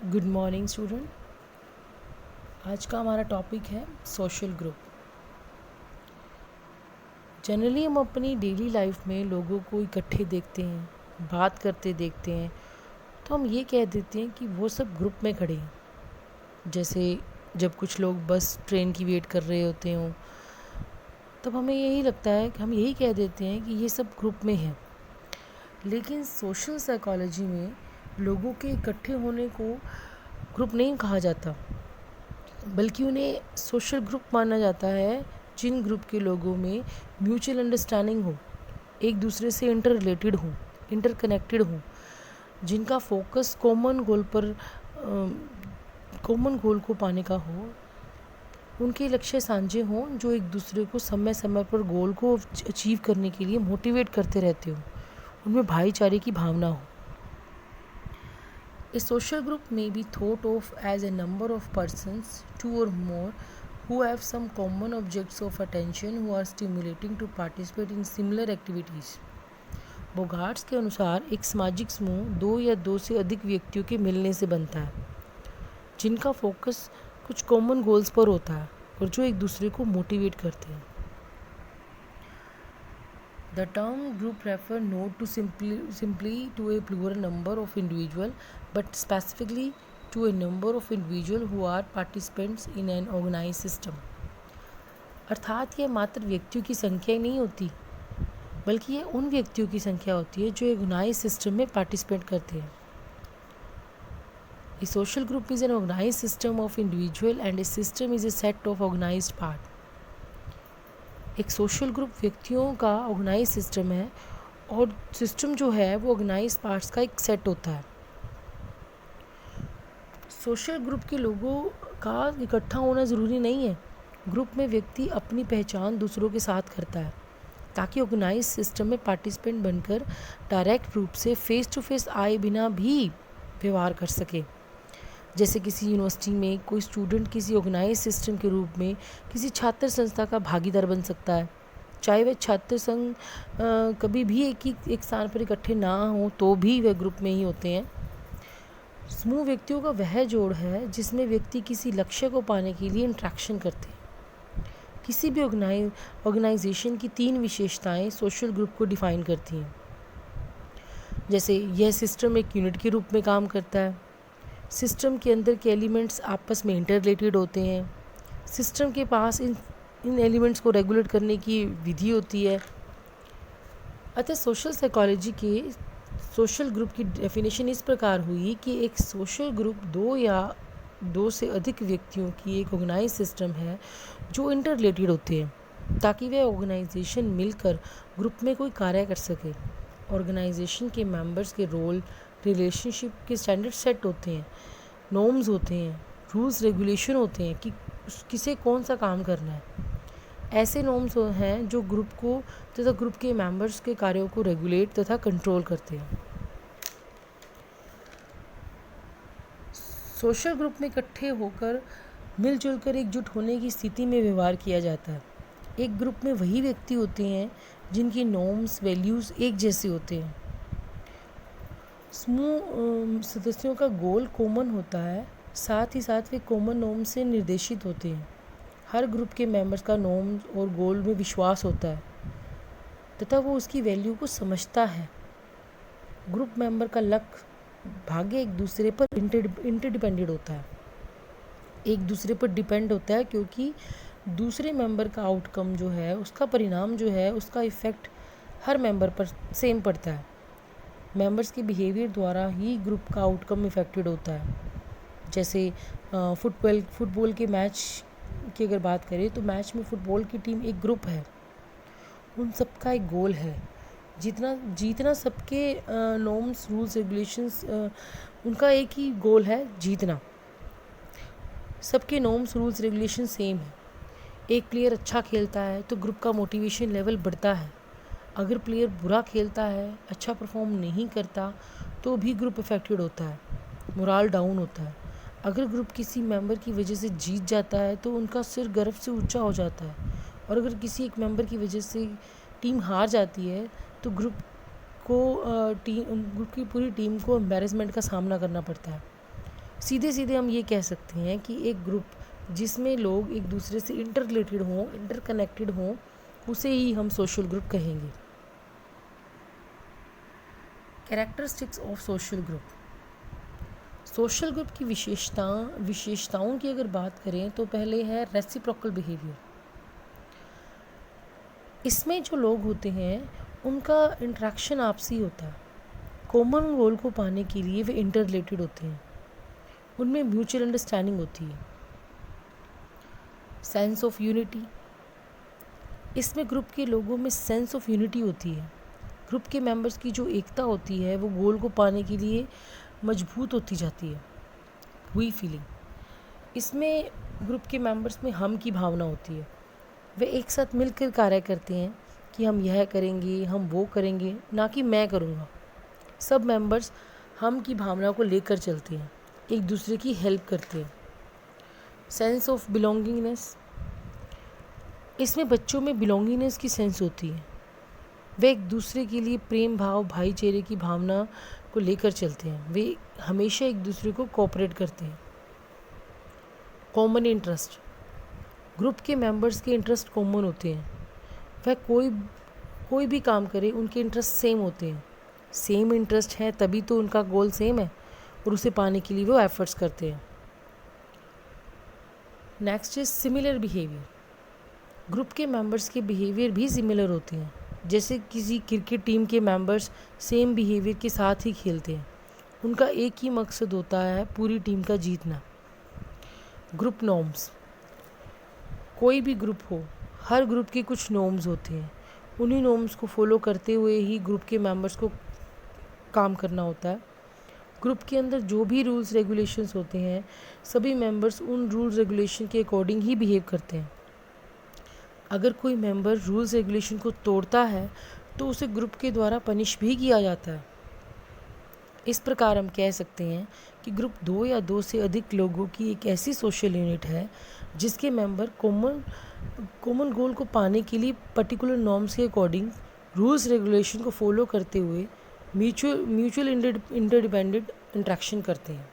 Good morning student. आज का हमारा टॉपिक है सोशल ग्रुप। जनरली हम अपनी डेली लाइफ में लोगों को इकट्ठे देखते हैं, बात करते देखते हैं, तो हम ये कह देते हैं कि वो सब ग्रुप में खड़े हैं। जैसे जब कुछ लोग बस ट्रेन की वेट कर रहे होते हों, तब हमें यही लगता है कि हम यही कह देते हैं कि ये सब ग्रुप में हैं। लेकिन सोशल साइकोलॉजी में लोगों के इकट्ठे होने को ग्रुप नहीं कहा जाता, बल्कि उन्हें सोशल ग्रुप माना जाता है जिन ग्रुप के लोगों में म्यूचुअल अंडरस्टैंडिंग हो, एक दूसरे से इंटर रिलेटेड हो, इंटरकनेक्टेड हो, जिनका फोकस कॉमन गोल को पाने का हो, उनके लक्ष्य साझे हों, जो एक दूसरे को समय समय पर गोल को अचीव करने के लिए मोटिवेट करते रहते हो, उनमें भाईचारे की भावना हो। A social group may be thought of as a number of persons, two or more, who have some common objects of attention who are stimulating to participate in similar activities. बोगार्ट्स के अनुसार एक सामाजिक समूह दो या दो से अधिक व्यक्तियों के मिलने से बनता है, जिनका फोकस कुछ कॉमन गोल्स पर होता है और जो एक दूसरे को मोटिवेट करते हैं। The term group refer not to simply to a plural number of individual, but specifically to a number of individual who are participants in an organized system. अर्थात यह मात्र व्यक्तियों की संख्या ही नहीं होती, बल्कि यह उन व्यक्तियों की संख्या होती है जो एक ऑर्गेनाइज सिस्टम में पार्टिसिपेट करते हैं। A social group is an organized system of individual and a system is a set of organized part. एक सोशल ग्रुप व्यक्तियों का ऑर्गेनाइज सिस्टम है और सिस्टम जो है वो ऑर्गेनाइज पार्ट्स का एक सेट होता है। सोशल ग्रुप के लोगों का इकट्ठा होना ज़रूरी नहीं है। ग्रुप में व्यक्ति अपनी पहचान दूसरों के साथ करता है ताकि ऑर्गेनाइज सिस्टम में पार्टिसिपेंट बनकर डायरेक्ट रूप से फेस टू फेस आए बिना भी व्यवहार कर सके। जैसे किसी यूनिवर्सिटी में कोई स्टूडेंट किसी ऑर्गेनाइज सिस्टम के रूप में किसी छात्र संस्था का भागीदार बन सकता है, चाहे वह छात्र संघ कभी भी एक स्थान पर इकट्ठे ना हो तो भी वह ग्रुप में ही होते हैं। समूह व्यक्तियों का वह जोड़ है जिसमें व्यक्ति किसी लक्ष्य को पाने के लिए इंट्रैक्शन करते हैं। किसी भी ऑर्गेनाइजेशन की 3 विशेषताएं सोशल ग्रुप को डिफाइन करती हैं। जैसे यह सिस्टम एक यूनिट के रूप में काम करता है, सिस्टम के अंदर के एलिमेंट्स आपस में इंटर रिलेटेड होते हैं, सिस्टम के पास इन एलिमेंट्स को रेगुलेट करने की विधि होती है। अतः सोशल साइकोलॉजी के सोशल ग्रुप की डेफिनेशन इस प्रकार हुई कि एक सोशल ग्रुप 2 या 2 से अधिक व्यक्तियों की एक ऑर्गेनाइज सिस्टम है जो इंटर रिलेटेड होते हैं ताकि वह ऑर्गेनाइजेशन मिलकर ग्रुप में कोई कार्य कर सके। ऑर्गेनाइजेशन के मेंबर्स के रोल, रिलेशनशिप के स्टैंडर्ड सेट होते हैं, नॉर्म्स होते हैं, रूल्स रेगुलेशन होते हैं कि किसे कौन सा काम करना है। ऐसे नॉर्म्स हैं जो ग्रुप को तथा ग्रुप के मेंबर्स के कार्यों को रेगुलेट तथा कंट्रोल करते हैं। सोशल ग्रुप में इकट्ठे होकर मिलजुल कर एकजुट होने की स्थिति में व्यवहार किया जाता है। एक ग्रुप में वही व्यक्ति होते हैं जिनकी नॉर्म्स, वैल्यूज़ एक जैसे होते हैं। समूह सदस्यों का गोल कॉमन होता है, साथ ही साथ वे कॉमन नॉर्म से निर्देशित होते हैं। हर ग्रुप के मेंबर्स का नॉर्म और गोल में विश्वास होता है तथा वो उसकी वैल्यू को समझता है। ग्रुप मेंबर का लक्ष्य भाग्य एक दूसरे पर इंटरडिपेंडेंट होता है, एक दूसरे पर डिपेंड होता है, क्योंकि दूसरे मेंबर का आउटकम जो है, उसका परिणाम जो है, उसका इफ़ेक्ट हर मेंबर पर सेम पड़ता है। मेंबर्स के बिहेवियर द्वारा ही ग्रुप का आउटकम इफेक्टेड होता है। जैसे फुटबॉल के मैच की अगर बात करें तो मैच में फुटबॉल की टीम एक ग्रुप है, उन सबका एक गोल है, जीतना सबके नॉर्म्स, रूल्स, रेगुलेशंस, उनका एक ही गोल है, जीतना। सबके नॉर्म्स, रूल्स, रेगुलेशन सेम है। एक प्लेयर अच्छा खेलता है तो ग्रुप का मोटिवेशन लेवल बढ़ता है। अगर प्लेयर बुरा खेलता है, अच्छा परफॉर्म नहीं करता, तो भी ग्रुप इफेक्टेड होता है, मोराल डाउन होता है। अगर ग्रुप किसी मेंबर की वजह से जीत जाता है तो उनका सिर गर्व से ऊंचा हो जाता है, और अगर किसी एक मेंबर की वजह से टीम हार जाती है तो ग्रुप की पूरी टीम को एम्बैरेसमेंट का सामना करना पड़ता है। सीधे सीधे हम ये कह सकते हैं कि एक ग्रुप जिसमें लोग एक दूसरे से इंटर रिलेटेड हों, इंटरकनेक्टेड हों, उसे ही हम सोशल ग्रुप कहेंगे। Characteristics of social group. Social group की विशेषताओं की अगर बात करें तो पहले है रेसिप्रोकल बिहेवियर। इसमें जो लोग होते हैं उनका इंटरेक्शन आपसी होता है। कॉमन गोल को पाने के लिए वे इंटर रिलेटेड होते हैं, उनमें म्यूचुअल अंडरस्टैंडिंग होती है। Sense of unity. इसमें ग्रुप के लोगों में सेंस ऑफ यूनिटी होती है। ग्रुप के मेंबर्स की जो एकता होती है वो गोल को पाने के लिए मजबूत होती जाती है। हुई फीलिंग। इसमें ग्रुप के मेंबर्स में हम की भावना होती है। वे एक साथ मिलकर कार्य करते हैं कि हम यह करेंगे, हम वो करेंगे, ना कि मैं करूँगा। सब मेंबर्स हम की भावना को लेकर चलते हैं, एक दूसरे की हेल्प करते हैं। Sense of belongingness. इसमें बच्चों में बिलोंगिंगनेस की सेंस होती है। वे एक दूसरे के लिए प्रेम भाव, भाईचारे की भावना को लेकर चलते हैं। वे हमेशा एक दूसरे को कोऑपरेट करते हैं। Common interest. ग्रुप के मेंबर्स के इंटरेस्ट कॉमन होते हैं। वह कोई भी काम करे, उनके इंटरेस्ट सेम होते हैं। सेम इंटरेस्ट है तभी तो उनका गोल सेम है और उसे पाने के लिए वो एफर्ट्स करते हैं। Next is similar behaviour. Group के मेंबर्स के बिहेवियर भी सिमिलर होते हैं। जैसे किसी क्रिकेट टीम के मेंबर्स सेम बिहेवियर के साथ ही खेलते हैं। उनका एक ही मकसद होता है, पूरी टीम का जीतना। Group norms. कोई भी ग्रुप हो, हर ग्रुप के कुछ नॉर्म्स होते हैं। उन्हीं नॉर्म्स को फॉलो करते हुए ही ग्रुप के मेंबर्स को काम करना होता है। ग्रुप के अंदर जो भी रूल्स रेगुलेशंस होते हैं, सभी मेंबर्स उन रूल्स रेगुलेशन के अकॉर्डिंग ही बिहेव करते हैं। अगर कोई मेंबर रूल्स रेगुलेशन को तोड़ता है तो उसे ग्रुप के द्वारा पनिश भी किया जाता है। इस प्रकार हम कह सकते हैं कि ग्रुप दो या दो से अधिक लोगों की एक ऐसी सोशल यूनिट है जिसके मेंबर कॉमन गोल को पाने के लिए पर्टिकुलर नॉर्म्स के अकॉर्डिंग रूल्स रेगुलेशन को फॉलो करते हुए म्यूचुअल इंटरडिपेंडेंट इंटरेक्शन करते हैं।